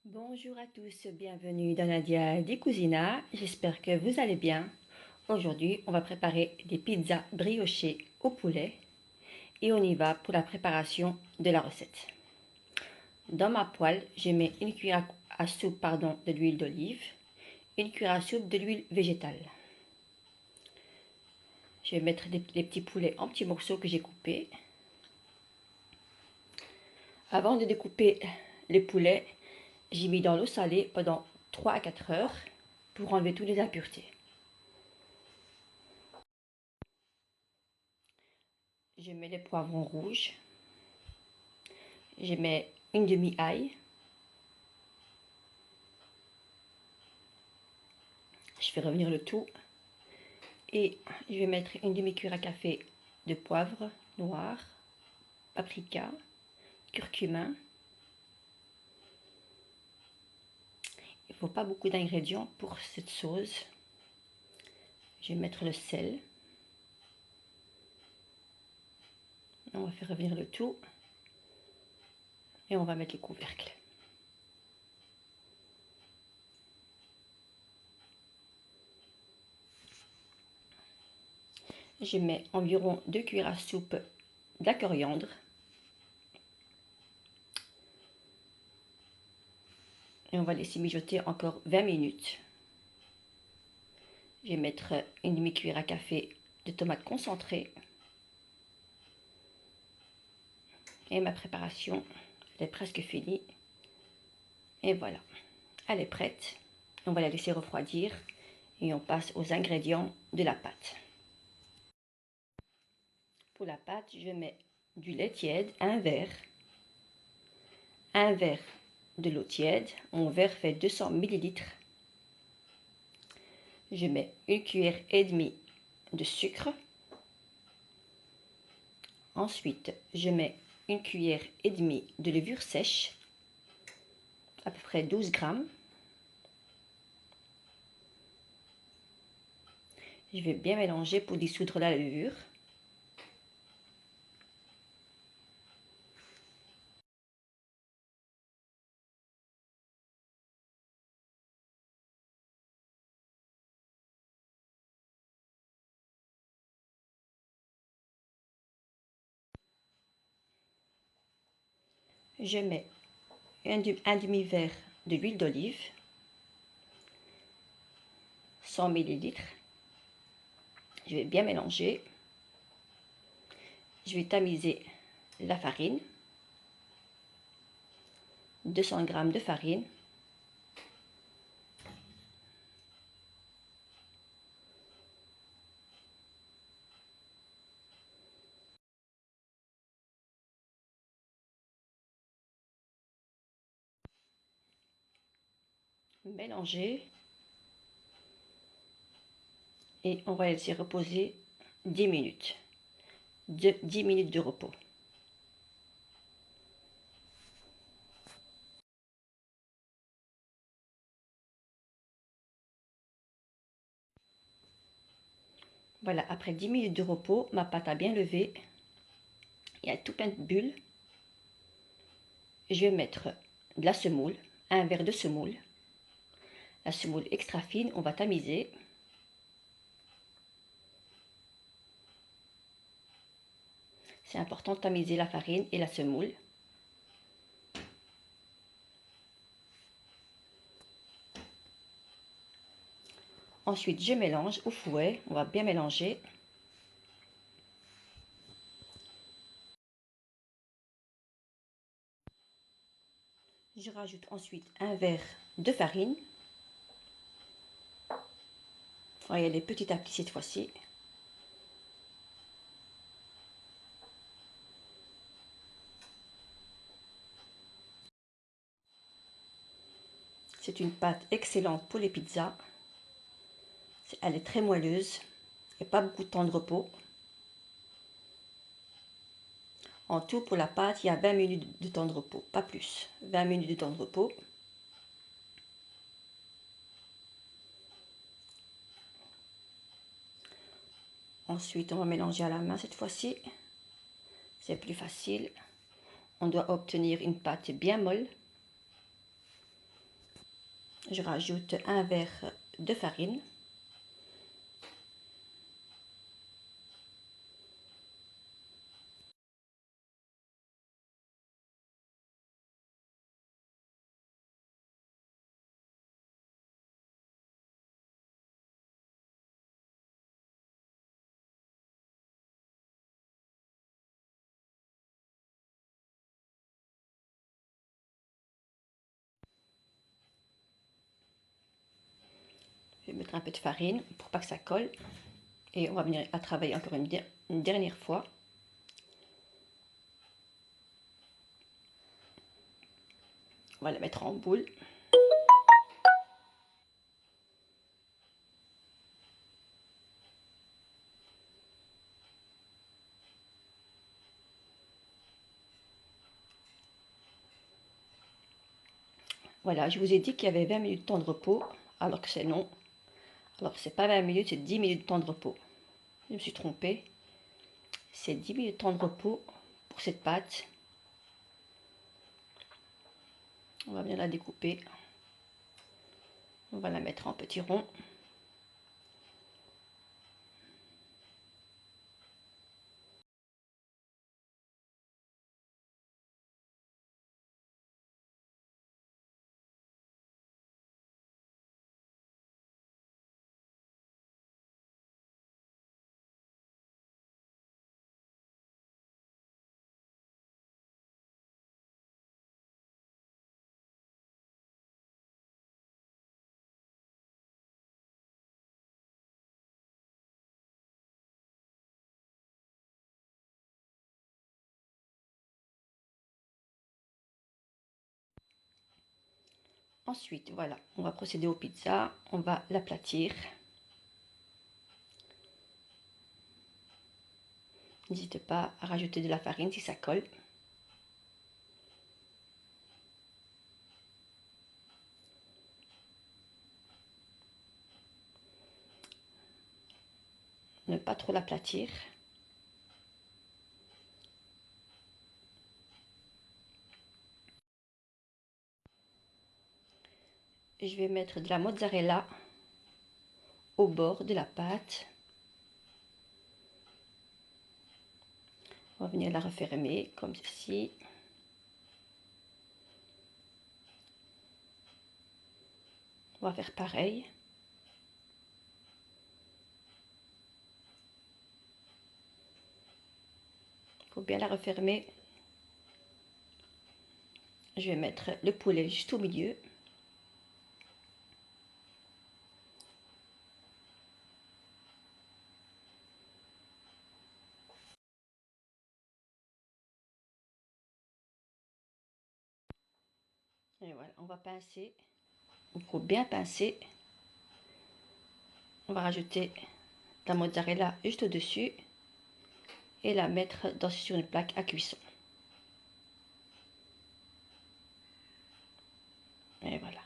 Bonjour à tous, bienvenue dans Nadia di Cucina, j'espère que vous allez bien. Aujourd'hui, on va préparer des pizzas briochées au poulet et on y va pour la préparation de la recette. Dans ma poêle, je mets une cuillère à soupe de l'huile d'olive, une cuillère à soupe de l'huile végétale. Je vais mettre les petits poulets en petits morceaux que j'ai coupés. Avant de découper les poulets, j'ai mis dans l'eau salée pendant 3 à 4 heures pour enlever toutes les impuretés. Je mets les poivrons rouges. Je mets une demi-ail. Je fais revenir le tout. Et je vais mettre une demi-cuillère à café de poivre noir, paprika, curcuma. Il ne faut pas beaucoup d'ingrédients pour cette sauce. Je vais mettre le sel. On va faire revenir le tout. Et on va mettre les couvercles. Je mets environ 2 cuillères à soupe de la coriandre. Et on va laisser mijoter encore 20 minutes. Je vais mettre une demi-cuillère à café de tomates concentrées. Et ma préparation est presque finie. Et voilà, elle est prête. On va la laisser refroidir et on passe aux ingrédients de la pâte. Pour la pâte, je mets du lait tiède, un verre de l'eau tiède. Mon verre fait 200 ml. Je mets une cuillère et demie de sucre. Ensuite, je mets une cuillère et demie de levure sèche, à peu près 12 grammes. Je vais bien mélanger pour dissoudre la levure. Je mets un demi-verre de l'huile d'olive, 100 ml. Je vais bien mélanger. Je vais tamiser la farine, 200 g de farine. Mélanger. Et on va laisser reposer 10 minutes. 10 minutes de repos. Voilà, après 10 minutes de repos, ma pâte a bien levé. Il y a tout plein de bulles. Je vais mettre de la semoule, un verre de semoule. La semoule extra fine, on va tamiser. C'est important de tamiser la farine et la semoule. Ensuite, je mélange au fouet. On va bien mélanger. Je rajoute ensuite un verre de farine. On va y aller petit à petit cette fois-ci. C'est une pâte excellente pour les pizzas. Elle est très moelleuse et pas beaucoup de temps de repos. En tout, pour la pâte, il y a 20 minutes de temps de repos, pas plus. 20 minutes de temps de repos. Ensuite, on va mélanger à la main cette fois-ci. C'est plus facile. On doit obtenir une pâte bien molle. Je rajoute un verre de farine. Je vais mettre un peu de farine pour pas que ça colle. Et on va venir à travailler encore une dernière fois. On va la mettre en boule. Voilà, je vous ai dit qu'il y avait 20 minutes de temps de repos, alors que c'est non. Alors c'est pas 20 minutes, c'est 10 minutes de temps de repos. Je me suis trompée. C'est 10 minutes de temps de repos pour cette pâte. On va bien la découper. On va la mettre en petits ronds. Ensuite, voilà, on va procéder aux pizzas. On va l'aplatir. N'hésitez pas à rajouter de la farine si ça colle. Ne pas trop l'aplatir. Je vais mettre de la mozzarella au bord de la pâte. On va venir la refermer comme ceci. On va faire pareil. Il faut bien la refermer. Je vais mettre le poulet juste au milieu. Et voilà, on va pincer. Il faut bien pincer. On va rajouter la mozzarella juste au-dessus et la mettre sur une plaque à cuisson. Et voilà.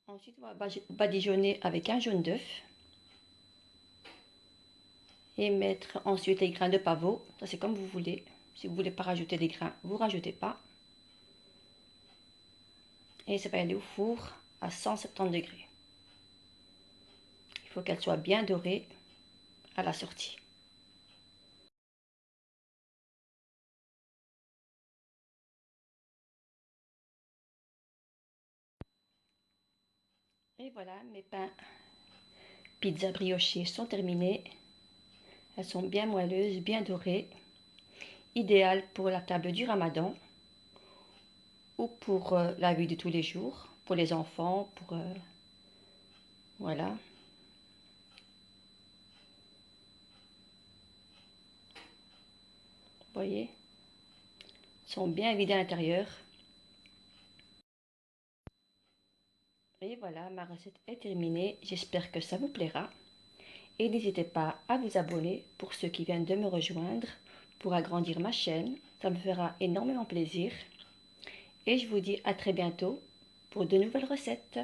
Ensuite, on va badigeonner avec un jaune d'œuf. Et mettre ensuite les grains de pavot. Ça, c'est comme vous voulez. Si vous ne voulez pas rajouter des grains, vous ne rajoutez pas. Et ça va aller au four à 170 degrés. Il faut qu'elle soit bien dorée à la sortie. Et voilà, mes pains pizza briochés sont terminés. Elles sont bien moelleuses, bien dorées. Idéales pour la table du Ramadan ou pour la vie de tous les jours, pour les enfants, pour voilà. Vous voyez, elles sont bien vides à l'intérieur. Et voilà, ma recette est terminée. J'espère que ça vous plaira. Et n'hésitez pas à vous abonner pour ceux qui viennent de me rejoindre pour agrandir ma chaîne. Ça me fera énormément plaisir. Et je vous dis à très bientôt pour de nouvelles recettes.